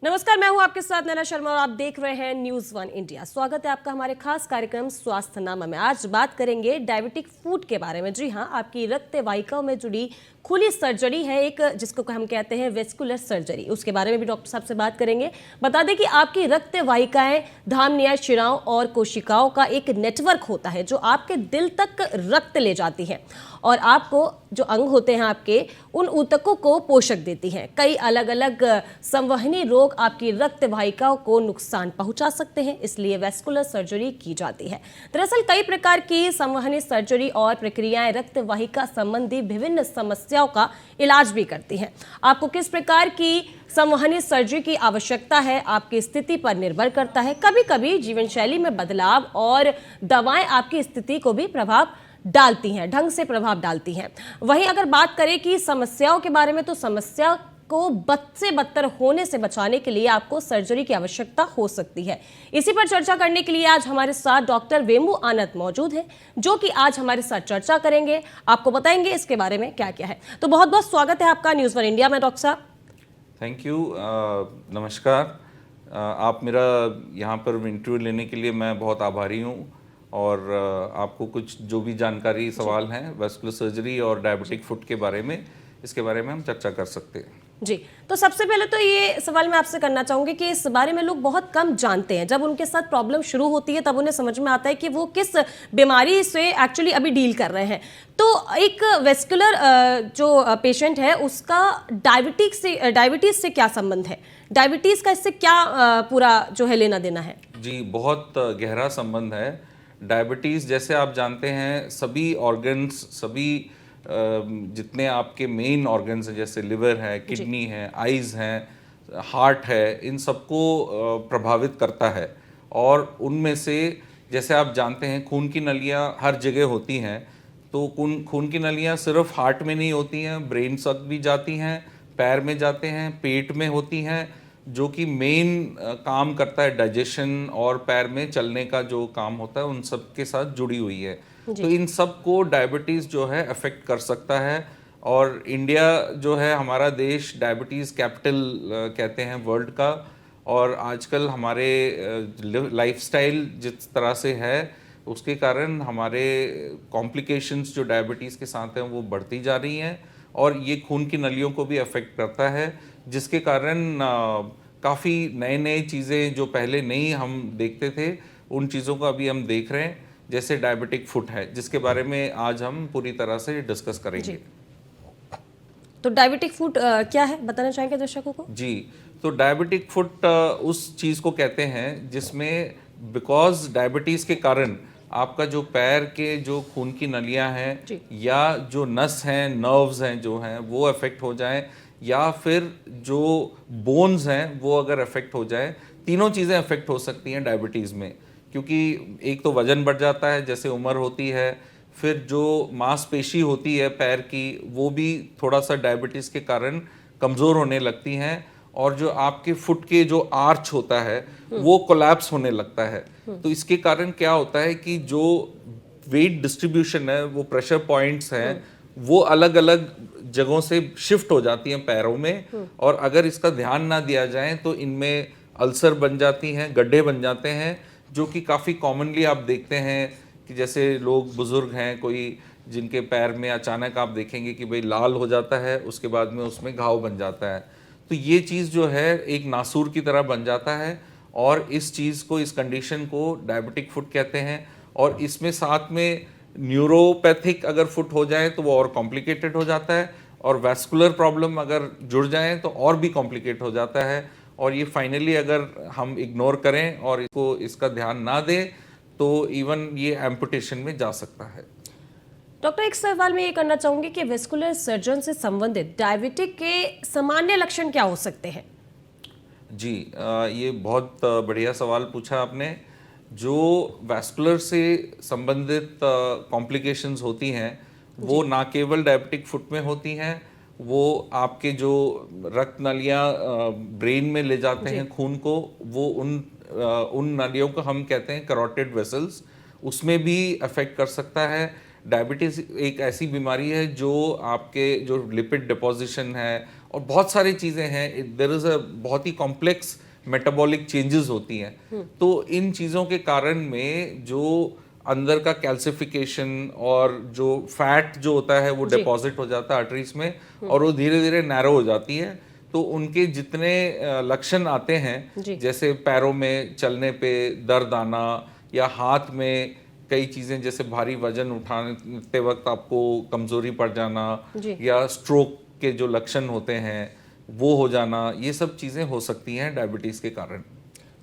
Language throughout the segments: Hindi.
नमस्कार, मैं हूं आपके साथ नैना शर्मा और आप देख रहे हैं न्यूज वन इंडिया। स्वागत है आपका हमारे खास कार्यक्रम स्वास्थ्य नामा में। आज बात करेंगे डायबिटिक फूड के बारे में। जी हां, आपकी रक्त वाहिकाओं में जुड़ी खुली सर्जरी है एक, जिसको हम कहते हैं वेस्कुलर सर्जरी। उसके बारे में भी डॉक्टर साहब से बात करेंगे। बता दें कि आपकी रक्त वाहिकाएं धमनियां, शिराओं और कोशिकाओं का एक नेटवर्क होता है जो आपके दिल तक रक्त ले जाती है और आपको जो अंग होते हैं आपके, उन ऊतकों को पोषक देती हैं। कई अलग अलग संवहनी रोग आपकी रक्त वाहिकाओं को नुकसान पहुंचा सकते हैं, इसलिए वेस्कुलर सर्जरी की जाती है। दरअसल कई प्रकार की संवहनी सर्जरी और प्रक्रियाएं रक्त वाहिका संबंधी विभिन्न समस्याओं का इलाज भी करती हैं। आपको किस प्रकार की संवहनी सर्जरी की आवश्यकता है, आपकी स्थिति पर निर्भर करता है। कभी कभी जीवन शैली में बदलाव और दवाएं आपकी स्थिति को भी ढंग से प्रभाव डालती हैं। वहीं अगर बात करें कि समस्याओं के बारे में, तो समस्या को बद से बदतर होने से बचाने के लिए आपको सर्जरी की आवश्यकता हो सकती है। इसी पर चर्चा करने के लिए आज हमारे साथ डॉक्टर वेमू आनंद मौजूद हैं, जो कि आज हमारे साथ चर्चा करेंगे, आपको बताएंगे इसके बारे में क्या क्या है। तो बहुत बहुत स्वागत है आपका न्यूज़ वन इंडिया में डॉक्टर साहब। Thank you. नमस्कार। आप मेरा यहाँ पर इंटरव्यू लेने के लिए मैं बहुत आभारी हूँ और आपको कुछ जो भी जानकारी सवाल हैं वेस्कुलर सर्जरी और डायबिटिक फुट के बारे में, इसके बारे में हम चर्चा कर सकते हैं। जी, तो सबसे पहले तो ये सवाल मैं आपसे करना चाहूंगी कि इस बारे में लोग बहुत कम जानते हैं। जब उनके साथ प्रॉब्लम शुरू होती है तब उन्हें समझ में आता है कि वो किस बीमारी से एक्चुअली अभी डील कर रहे हैं। तो एक वेस्कुलर जो पेशेंट है उसका डायबिटीज से क्या संबंध है? डायबिटीज का इससे क्या पूरा जो है लेना देना है? जी, बहुत गहरा संबंध है। डायबिटीज़, जैसे आप जानते हैं, सभी ऑर्गन्स, सभी जितने आपके मेन ऑर्गन्स हैं, जैसे लिवर है, किडनी है, आइज़ हैं, हार्ट है, इन सबको प्रभावित करता है। और उनमें से, जैसे आप जानते हैं, खून की नलियाँ हर जगह होती हैं। तो खून की नलियाँ सिर्फ हार्ट में नहीं होती हैं, ब्रेन तक भी जाती हैं, पैर में जाते हैं, पेट में होती हैं, जो कि मेन काम करता है डाइजेशन और पैर में चलने का जो काम होता है, उन सब के साथ जुड़ी हुई है। तो इन सब को डायबिटीज़ जो है अफेक्ट कर सकता है। और इंडिया जो है, हमारा देश डायबिटीज़ कैपिटल कहते हैं वर्ल्ड का। और आजकल हमारे लाइफस्टाइल जिस तरह से है, उसके कारण हमारे कॉम्प्लिकेशंस जो डायबिटीज़ के साथ हैं वो बढ़ती जा रही हैं और ये खून की नलियों को भी अफेक्ट करता है, जिसके कारण काफ़ी नए नए चीज़ें जो पहले नहीं हम देखते थे, उन चीज़ों को अभी हम देख रहे हैं। जैसे डायबिटिक फुट है, जिसके बारे में आज हम पूरी तरह से डिस्कस करेंगे। तो डायबिटिक फुट क्या है, बताना चाहेंगे दर्शकों को? जी, तो डायबिटिक फुट उस चीज़ को कहते हैं जिसमें बिकॉज डायबिटीज़ के कारण आपका जो पैर के जो खून की नलियां हैं या जो नस हैं, नर्व्स हैं जो हैं, वो अफेक्ट हो जाएं, या फिर जो बोन्स हैं वो अगर अफेक्ट हो जाए। तीनों चीज़ें अफेक्ट हो सकती हैं डायबिटीज़ में, क्योंकि एक तो वज़न बढ़ जाता है जैसे उम्र होती है, फिर जो मांसपेशी होती है पैर की, वो भी थोड़ा सा डायबिटीज़ के कारण कमज़ोर होने लगती हैं, और जो आपके फुट के जो आर्च होता है वो कोलैप्स होने लगता है। तो इसके कारण क्या होता है कि जो वेट डिस्ट्रीब्यूशन है, वो प्रेशर पॉइंट्स हैं, वो अलग अलग जगहों से शिफ्ट हो जाती हैं पैरों में, और अगर इसका ध्यान ना दिया जाए तो इनमें अल्सर बन जाती हैं, गड्ढे बन जाते हैं, जो कि काफ़ी कॉमनली आप देखते हैं कि जैसे लोग बुज़ुर्ग हैं कोई, जिनके पैर में अचानक आप देखेंगे कि भाई लाल हो जाता है, उसके बाद में उसमें घाव बन जाता है। तो ये चीज़ जो है एक नासूर की तरह बन जाता है, और इस चीज़ को, इस कंडीशन को डायबिटिक फुट कहते हैं। और इसमें साथ में न्यूरोपैथिक अगर फुट हो जाए तो वो और कॉम्प्लिकेटेड हो जाता है, और वैस्कुलर प्रॉब्लम अगर जुड़ जाए तो और भी कॉम्प्लिकेट हो जाता है। और ये फाइनली अगर हम इग्नोर करें और इसको, इसका ध्यान ना दें, तो इवन ये एम्पुटेशन में जा सकता है। डॉक्टर, एक सवाल मैं ये करना चाहूंगी कि वेस्कुलर सर्जन से संबंधित डायबिटिक के सामान्य लक्षण क्या हो सकते हैं? जी, ये बहुत बढ़िया सवाल पूछा आपने। जो वैस्कुलर से संबंधित कॉम्प्लिकेशंस होती हैं, वो ना केवल डायबिटिक फुट में होती हैं, वो आपके जो रक्त नलियाँ ब्रेन में ले जाते हैं खून को, वो उन नलियों को हम कहते हैं कैरोटिड वेसल्स, उसमें भी अफेक्ट कर सकता है। डायबिटीज़ एक ऐसी बीमारी है जो आपके जो लिपिड डिपोजिशन है और बहुत सारी चीज़ें हैं, देयर इज़ अ बहुत ही कॉम्प्लेक्स मेटाबॉलिक चेंजेस होती हैं। तो इन चीज़ों के कारण में जो अंदर का कैल्सिफिकेशन और जो फैट जो होता है वो डिपॉजिट हो जाता है आर्टरीज में, और वो धीरे धीरे नैरो हो जाती है। तो उनके जितने लक्षण आते हैं, जैसे पैरों में चलने पे दर्द आना, या हाथ में कई चीज़ें जैसे भारी वजन उठाते वक्त आपको कमज़ोरी पड़ जाना, या स्ट्रोक के जो लक्षण होते हैं वो हो जाना, ये सब चीज़ें हो सकती हैं डायबिटीज़ के कारण।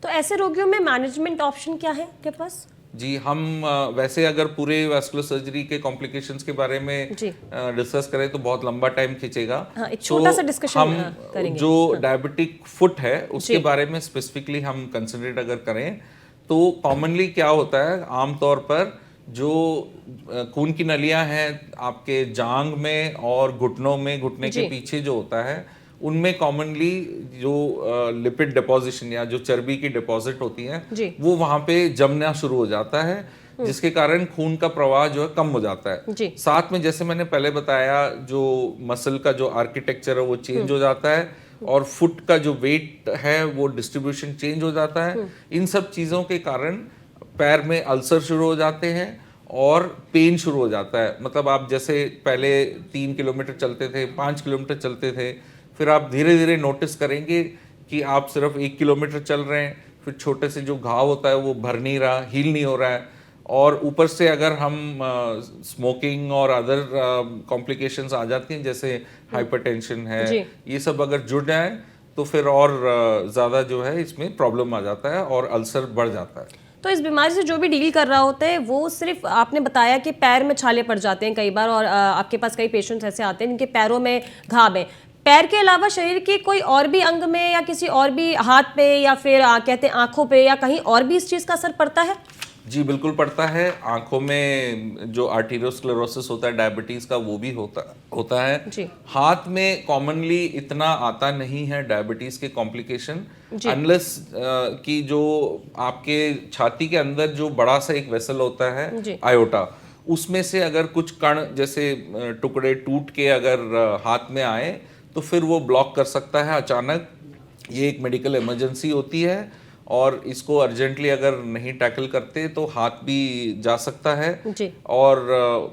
तो ऐसे रोगियों में मैनेजमेंट ऑप्शन क्या है आपके पास? जी, हम वैसे अगर पूरे वैस्कुलर सर्जरी के कॉम्प्लिकेशंस के बारे में डिस्कस करें तो बहुत लंबा टाइम खींचेगा। हाँ, एक छोटा सा डिस्कशन हम करेंगे। जो डायबिटिक फुट है उसके बारे में स्पेसिफिकली हम कंसिडर अगर करें तो कॉमनली क्या होता है, आमतौर पर जो खून की नलियां हैं आपके जांग में और घुटनों में, घुटने के पीछे जो होता है, उनमें कॉमनली जो लिपिड डिपॉजिशन या जो चर्बी की डिपॉजिट होती है वो वहां पे जमना शुरू हो जाता है, जिसके कारण खून का प्रवाह जो है कम हो जाता है। साथ में जैसे मैंने पहले बताया, जो मसल का जो आर्किटेक्चर है वो चेंज हो जाता है, और फुट का जो वेट है वो डिस्ट्रीब्यूशन चेंज हो जाता है। इन सब चीज़ों के कारण पैर में अल्सर शुरू हो जाते हैं और पेन शुरू हो जाता है। मतलब आप जैसे पहले 3 किलोमीटर चलते थे, 5 किलोमीटर चलते थे, फिर आप धीरे धीरे नोटिस करेंगे कि आप सिर्फ 1 किलोमीटर चल रहे हैं, फिर छोटे से जो घाव होता है वो भर नहीं रहा, हील नहीं हो रहा है। और ऊपर से अगर हम स्मोकिंग और अदर कॉम्प्लिकेशंस आ जाती हैं, जैसे हाइपरटेंशन है, ये सब अगर जुड़ जाए तो फिर और ज़्यादा जो है इसमें प्रॉब्लम आ जाता है और अल्सर बढ़ जाता है। तो इस बीमारी से जो भी डील कर रहा होता है वो सिर्फ, आपने बताया कि पैर में छाले पड़ जाते हैं कई बार, और आपके पास कई पेशेंट्स ऐसे आते हैं जिनके पैरों में घाव है। पैर के अलावा शरीर के कोई और भी अंग में या किसी और भी हाथ पे या फिर कहते हैं आंखों पे या कहीं और भी इस चीज़ का असर पड़ता है? जी बिल्कुल पड़ता है। आंखों में जो आर्टेरियोस्क्लेरोसिस होता है डायबिटीज़ का, वो भी होता है जी। हाथ में कॉमनली इतना आता नहीं है डायबिटीज़ के कॉम्प्लिकेशन, अनलेस कि जो आपके छाती के अंदर जो बड़ा सा एक वेसल होता है आयोटा, उसमें से अगर कुछ कण जैसे टुकड़े टूट के अगर हाथ में आए तो फिर वो ब्लॉक कर सकता है अचानक। ये एक मेडिकल इमरजेंसी होती है, और इसको अर्जेंटली अगर नहीं टैकल करते तो हाथ भी जा सकता है जी। और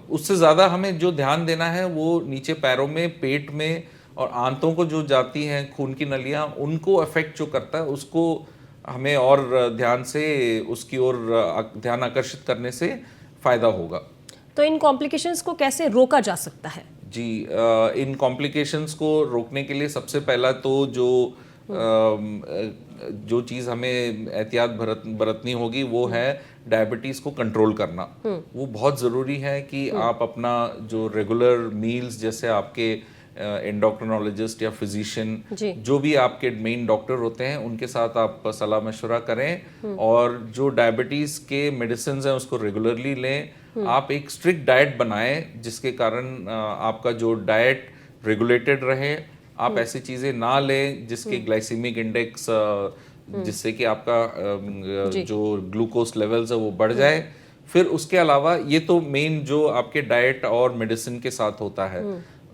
उससे ज़्यादा हमें जो ध्यान देना है वो नीचे पैरों में, पेट में और आंतों को जो जाती हैं खून की नलियाँ, उनको अफेक्ट जो करता है उसको हमें और ध्यान से उसकी ओर ध्यान आकर्षित करने से फ़ायदा होगा। तो इन कॉम्प्लिकेशंस को कैसे रोका जा सकता है? जी, इन कॉम्प्लिकेशंस को रोकने के लिए सबसे पहला तो जो चीज़ हमें एहतियात बरतनी होगी वो है डायबिटीज़ को कंट्रोल करना। वो बहुत ज़रूरी है कि आप अपना जो रेगुलर मील्स, जैसे आपके एंडोक्रिनोलॉजिस्ट या फिजिशियन जो भी आपके मेन डॉक्टर होते हैं, उनके साथ आप सलाह मशवरा करें, और जो डायबिटीज़ के मेडिसिन हैं उसको रेगुलरली लें। आप एक स्ट्रिक्ट डाइट बनाएं जिसके कारण आपका जो डाइट रेगुलेटेड रहे। आप ऐसी चीज़ें ना लें जिसके ग्लाइसेमिक इंडेक्स, जिससे कि आपका जो ग्लूकोज लेवल्स है वो बढ़ जाए। फिर उसके अलावा ये तो मेन जो आपके डाइट और मेडिसिन के साथ होता है।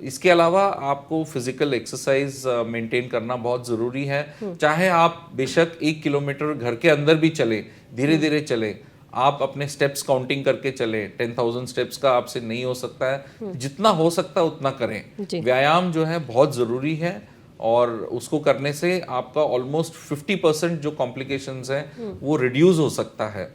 इसके अलावा आपको फिजिकल एक्सरसाइज मेंटेन करना बहुत ज़रूरी है। चाहे आप बेशक 1 किलोमीटर घर के अंदर भी चलें, धीरे धीरे चलें, आप अपने स्टेप्स काउंटिंग करके चलें। 10,000 स्टेप्स का आपसे नहीं हो सकता है, जितना हो सकता है उतना करें। व्यायाम जो है बहुत ज़रूरी है, और उसको करने से आपका ऑलमोस्ट 50% जो कॉम्प्लिकेशंस हैं वो रिड्यूस हो सकता है।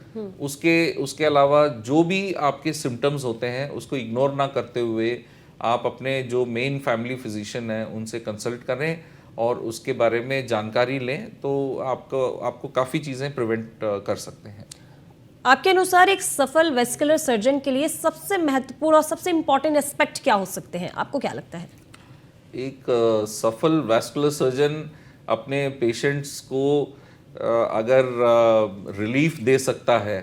उसके अलावा जो भी आपके सिम्टम्स होते हैं उसको इग्नोर ना करते हुए आप अपने जो मेन फैमिली फिजिशियन हैं उनसे कंसल्ट करें और उसके बारे में जानकारी लें, तो आपको काफ़ी चीज़ें प्रिवेंट कर सकते हैं। आपके अनुसार एक सफल वेस्कुलर सर्जन के लिए सबसे महत्वपूर्ण और सबसे इम्पोर्टेंट एस्पेक्ट क्या हो सकते हैं, आपको क्या लगता है? एक सफल वैस्कुलर सर्जन अपने पेशेंट्स को अगर रिलीफ दे सकता है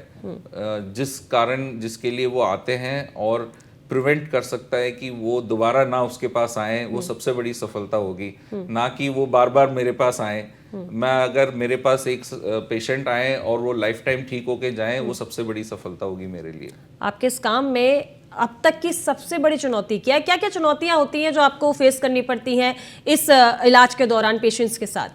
जिसके लिए वो आते हैं, और प्रिवेंट कर सकता है कि वो दोबारा ना उसके पास आए, वो सबसे बड़ी सफलता होगी। ना कि वो बार बार मेरे पास आए। मैं अगर मेरे पास एक पेशेंट आए और वो लाइफ टाइम ठीक होके जाएं, वो सबसे बड़ी सफलता होगी मेरे लिए। आपके इस काम में अब तक की सबसे बड़ी चुनौती क्या है? क्या क्या चुनौतियां होती हैं जो आपको फेस करनी पड़ती हैं इस इलाज के दौरान पेशेंट्स के साथ?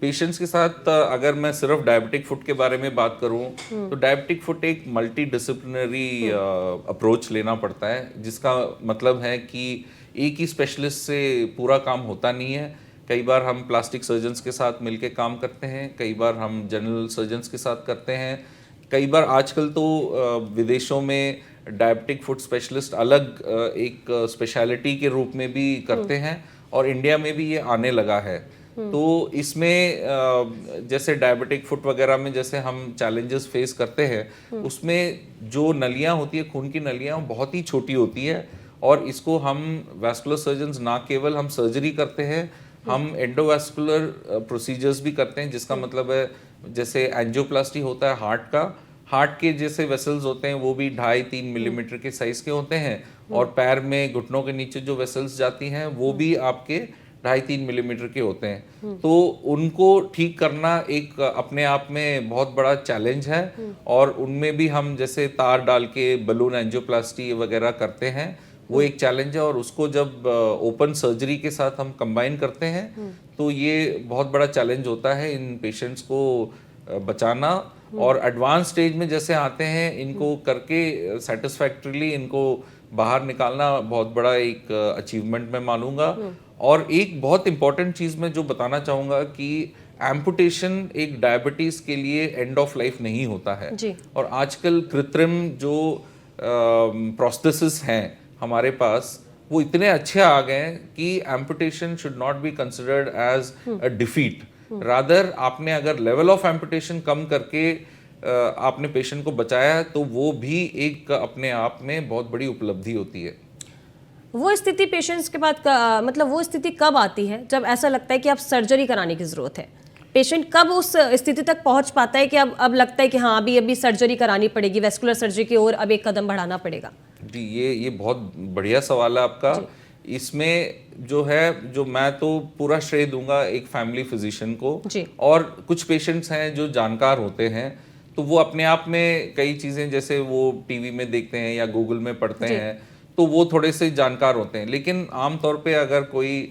पेशेंट्स के साथ अगर मैं सिर्फ डायबिटिक फुट के बारे में बात करूं तो डायबिटिक फुट एक मल्टी डिसिप्लिनरी अप्रोच लेना पड़ता है, जिसका मतलब है कि एक ही स्पेशलिस्ट से पूरा काम होता नहीं है। कई बार हम प्लास्टिक सर्जन्स के साथ मिलके काम करते हैं, कई बार हम जनरल सर्जन्स के साथ करते हैं, कई बार आजकल तो विदेशों में डायबिटिक फुट स्पेशलिस्ट अलग एक स्पेशलिटी के रूप में भी करते हैं और इंडिया में भी ये आने लगा है। तो इसमें जैसे डायबिटिक फुट वगैरह में जैसे हम चैलेंजेस फेस करते हैं, उसमें जो नलियां होती है, खून की नलियां, वो बहुत ही छोटी होती है और इसको हम वैस्कुलर सर्जन्स ना केवल हम सर्जरी करते हैं, हम एंडोवैस्कुलर प्रोसीजर्स भी करते हैं, जिसका मतलब है जैसे एंजियोप्लास्टी होता है हार्ट के जैसे वेसल्स होते हैं वो भी 2.5-3 मिलीमीटर के साइज के होते हैं और पैर में घुटनों के नीचे जो वेसल्स जाती हैं वो भी आपके 2.5-3 मिलीमीटर के होते हैं। तो उनको ठीक करना एक अपने आप में बहुत बड़ा चैलेंज है और उनमें भी हम जैसे तार डाल के बलून एंजियोप्लास्टी वगैरह करते हैं, वो एक चैलेंज है और उसको जब ओपन सर्जरी के साथ हम कंबाइन करते हैं तो ये बहुत बड़ा चैलेंज होता है इन पेशेंट्स को बचाना। और एडवांस स्टेज में जैसे आते हैं, इनको करके सेटिस्फैक्टरीली इनको बाहर निकालना बहुत बड़ा एक अचीवमेंट मैं मानूंगा। और एक बहुत इंपॉर्टेंट चीज़ मैं जो बताना चाहूँगा कि एम्पुटेशन एक डायबिटीज़ के लिए एंड ऑफ लाइफ नहीं होता है जी। और आजकल कृत्रिम जो प्रोस्थेसिस हैं हमारे पास, वो इतने अच्छे आ गए हैं कि amputation should not be considered as a defeat. Rather आपने अगर लेवल ऑफ एम्पुटेशन कम करके आपने पेशेंट को बचाया तो वो भी एक अपने आप में बहुत बड़ी उपलब्धि होती है। वो स्थिति पेशेंट्स के बाद मतलब वो स्थिति कब आती है जब ऐसा लगता है कि अब सर्जरी कराने की ज़रूरत है? पेशेंट कब उस स्थिति तक पहुंच पाता है कि अब लगता है कि हाँ अभी सर्जरी करानी पड़ेगी, वेस्कुलर सर्जरी की ओर अब एक कदम बढ़ाना पड़ेगा? जी, ये बहुत बढ़िया सवाल है आपका। इसमें जो है, जो मैं तो पूरा श्रेय दूंगा एक फैमिली फिजिशियन को जी। और कुछ पेशेंट्स हैं जो जानकार होते हैं, तो वो अपने आप में कई चीज़ें जैसे वो टीवी में देखते हैं या गूगल में पढ़ते हैं तो वो थोड़े से जानकार होते हैं। लेकिन आमतौर पे अगर कोई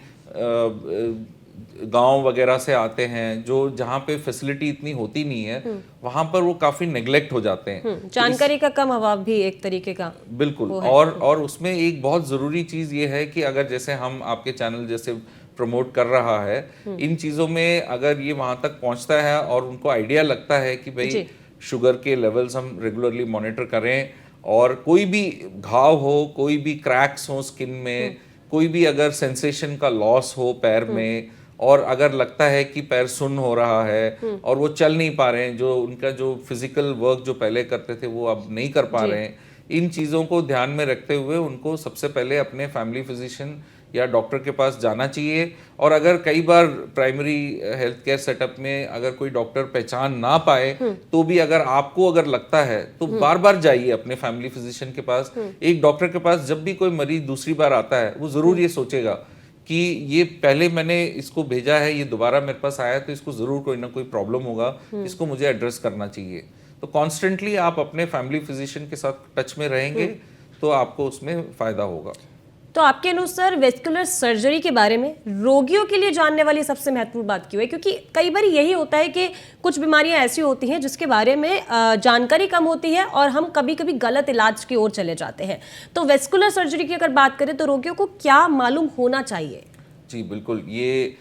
गांव वगैरह से आते हैं जो जहाँ पे फैसिलिटी इतनी होती नहीं है, वहाँ पर वो काफ़ी नेग्लेक्ट हो जाते हैं। जानकारी का कम अभाव भी एक तरीके का बिल्कुल। और उसमें एक बहुत ज़रूरी चीज़ ये है कि अगर जैसे हम आपके चैनल जैसे प्रमोट कर रहा है, इन चीज़ों में अगर ये वहाँ तक पहुँचता है और उनको आइडिया लगता है कि भाई शुगर के लेवल्स हम रेगुलरली मॉनिटर करें और कोई भी घाव हो, कोई भी क्रैक्स हो स्किन में, कोई भी अगर सेंसेशन का लॉस हो पैर में और अगर लगता है कि पैर सुन्न हो रहा है और वो चल नहीं पा रहे हैं, जो उनका जो फिजिकल वर्क जो पहले करते थे वो अब नहीं कर पा रहे हैं, इन चीज़ों को ध्यान में रखते हुए उनको सबसे पहले अपने फैमिली फिजिशियन या डॉक्टर के पास जाना चाहिए। और अगर कई बार प्राइमरी हेल्थ केयर सेटअप में अगर कोई डॉक्टर पहचान ना पाए तो भी अगर आपको अगर लगता है तो बार बार जाइए अपने फैमिली फिजिशियन के पास। एक डॉक्टर के पास जब भी कोई मरीज दूसरी बार आता है वो ज़रूर ये सोचेगा कि ये पहले मैंने इसको भेजा है, ये दोबारा मेरे पास आया तो इसको ज़रूर कोई ना कोई प्रॉब्लम होगा, इसको मुझे एड्रेस करना चाहिए। तो कॉन्स्टेंटली आप अपने फैमिली फिजिशियन के साथ टच में रहेंगे तो आपको उसमें फ़ायदा होगा। तो आपके अनुसार वेस्कुलर सर्जरी के बारे में रोगियों के लिए जानने वाली सबसे महत्वपूर्ण बात क्यों है? क्योंकि कई बार यही होता है कि कुछ बीमारियां ऐसी होती हैं जिसके बारे में जानकारी कम होती है और हम कभी कभी गलत इलाज की ओर चले जाते हैं। तो वेस्कुलर सर्जरी की अगर बात करें तो रोगियों को क्या मालूम होना चाहिए? जी बिल्कुल, ये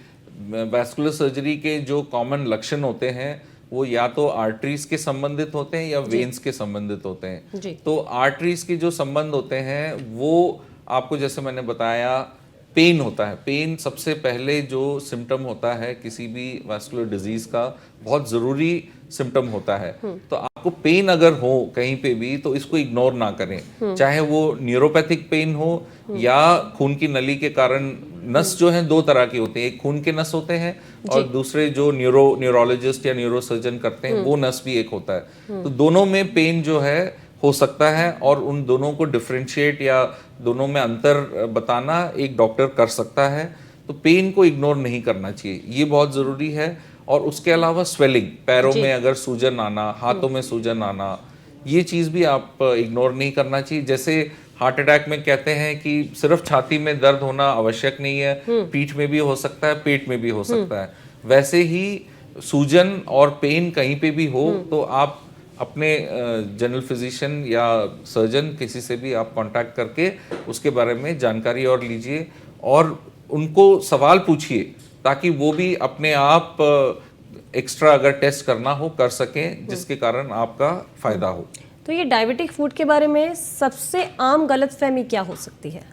वेस्कुलर सर्जरी के जो कॉमन लक्षण होते हैं वो या तो आर्टरीज के संबंधित होते हैं या वेन्स के संबंधित होते हैं। तो आर्टरीज के जो संबंध होते हैं वो आपको जैसे मैंने बताया पेन होता है। पेन सबसे पहले जो सिम्टम होता है किसी भी वैस्कुलर डिजीज का बहुत ज़रूरी सिम्टम होता है। तो आपको पेन अगर हो कहीं पे भी तो इसको इग्नोर ना करें, चाहे वो न्यूरोपैथिक पेन हो या खून की नली के कारण। नस जो है दो तरह की होती है, एक खून के नस होते हैं और दूसरे जो न्यूरोलॉजिस्ट या न्यूरोसर्जन करते हैं वो नस भी एक होता है। तो दोनों में पेन जो है हो सकता है और उन दोनों को डिफरेंशिएट या दोनों में अंतर बताना एक डॉक्टर कर सकता है। तो पेन को इग्नोर नहीं करना चाहिए, ये बहुत ज़रूरी है। और उसके अलावा स्वेलिंग, पैरों में अगर सूजन आना, हाथों में सूजन आना, ये चीज़ भी आप इग्नोर नहीं करना चाहिए। जैसे हार्ट अटैक में कहते हैं कि सिर्फ छाती में दर्द होना आवश्यक नहीं है, पीठ में भी हो सकता है, पेट में भी हो सकता है। वैसे ही सूजन और पेन कहीं पे भी हो तो आप अपने जनरल फिजिशियन या सर्जन किसी से भी आप कांटेक्ट करके उसके बारे में जानकारी और लीजिए और उनको सवाल पूछिए ताकि वो भी अपने आप एक्स्ट्रा अगर टेस्ट करना हो कर सकें जिसके कारण आपका फायदा हो। तो ये डायबिटिक फूड के बारे में सबसे आम गलतफहमी क्या हो सकती है?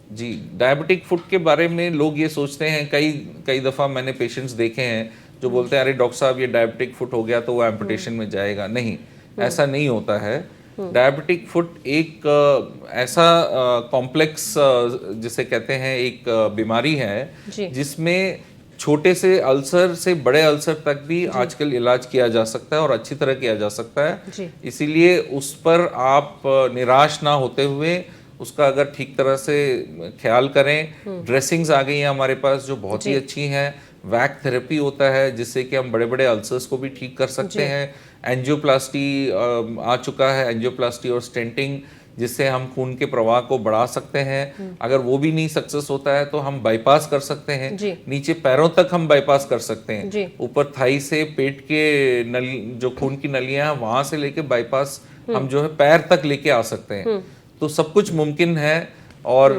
जी, डायबिटिक फूड के बारे में लोग ये सोचते हैं, कई दफ़ा मैंने पेशेंट्स देखे हैं जो बोलते हैं अरे डॉक्टर साहब ये डायबिटिक फुट हो गया तो वो एम्पुटेशन में जाएगा। नहीं, ऐसा नहीं होता है। डायबिटिक फुट एक ऐसा कॉम्प्लेक्स जिसे कहते हैं एक बीमारी है जिसमें छोटे से अल्सर से बड़े अल्सर तक भी आजकल इलाज किया जा सकता है और अच्छी तरह किया जा सकता है। इसीलिए उस पर आप निराश ना होते हुए उसका अगर ठीक तरह से ख्याल करें। ड्रेसिंग्स आ गई हैं हमारे पास जो बहुत ही अच्छी हैं। वैक थेरेपी होता है जिससे कि हम बड़े बड़े अल्सर्स को भी ठीक कर सकते हैं। एंजियोप्लास्टी आ चुका है, एंजियोप्लास्टी और स्टेंटिंग, जिससे हम खून के प्रवाह को बढ़ा सकते हैं। अगर वो भी नहीं सक्सेस होता है तो हम बाईपास कर सकते हैं। नीचे पैरों तक हम बाईपास कर सकते हैं। ऊपर थाई से पेट के जो खून की नलियां हैं वहां से लेके बाईपास हम जो है पैर तक लेके आ सकते हैं। तो सब कुछ मुमकिन है और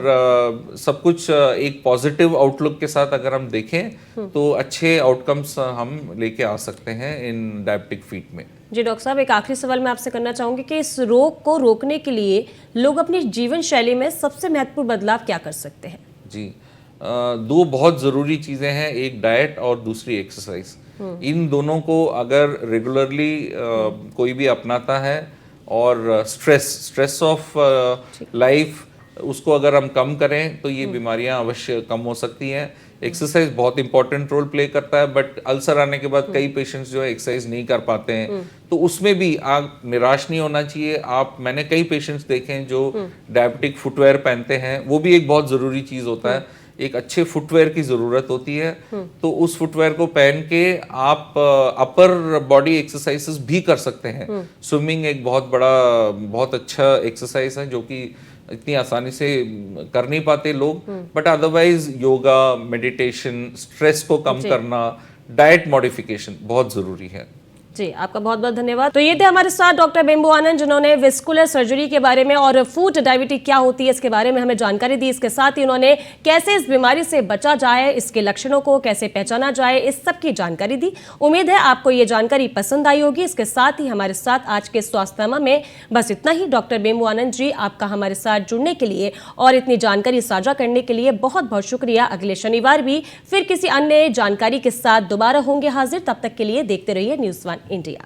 सब कुछ एक पॉजिटिव आउटलुक के साथ अगर हम देखें तो अच्छे आउटकम्स हम लेके आ सकते हैं इन डायबिटिक फीट में। जी डॉक्टर साहब, एक आखिरी सवाल मैं आपसे करना चाहूंगी कि इस रोग को रोकने के लिए लोग अपनी जीवन शैली में सबसे महत्वपूर्ण बदलाव क्या कर सकते हैं? जी, दो बहुत ज़रूरी चीज़ें हैं, एक डाइट और दूसरी एक्सरसाइज। इन दोनों को अगर रेगुलरली कोई भी अपनाता है और स्ट्रेस ऑफ लाइफ उसको अगर हम कम करें तो ये बीमारियां अवश्य कम हो सकती हैं। एक्सरसाइज बहुत इंपॉर्टेंट रोल प्ले करता है, बट अल्सर आने के बाद कई पेशेंट्स जो है एक्सरसाइज नहीं कर पाते हैं, तो उसमें भी आप निराश नहीं होना चाहिए। मैंने कई पेशेंट्स देखे हैं जो डायबिटिक फुटवेयर पहनते हैं, वो भी एक बहुत ज़रूरी चीज़ होता है। एक अच्छे फुटवेयर की ज़रूरत होती है, तो उस फुटवेयर को पहन के आप अपर बॉडी एक्सरसाइजेस भी कर सकते हैं। स्विमिंग एक बहुत अच्छा एक्सरसाइज है जो कि इतनी आसानी से कर नहीं पाते लोग, but otherwise yoga, meditation, stress को कम करना, डाइट मॉडिफिकेशन बहुत ज़रूरी है। जी, आपका बहुत बहुत धन्यवाद। तो ये थे हमारे साथ डॉक्टर बेम्बू आनंद, जिन्होंने वेस्कुलर सर्जरी के बारे में और फूड डायबिटिक क्या होती है इसके बारे में हमें जानकारी दी। इसके साथ ही उन्होंने कैसे इस बीमारी से बचा जाए, इसके लक्षणों को कैसे पहचाना जाए, इस सब की जानकारी दी। उम्मीद है आपको ये जानकारी पसंद आई होगी। इसके साथ ही हमारे साथ आज के स्वास्थ्यनामा में बस इतना ही। डॉक्टर बेम्बू आनंद जी, आपका हमारे साथ जुड़ने के लिए और इतनी जानकारी साझा करने के लिए बहुत बहुत शुक्रिया। अगले शनिवार भी फिर किसी अन्य जानकारी के साथ दोबारा होंगे हाजिर। तब तक के लिए देखते रहिए न्यूज़ 1 इंडिया।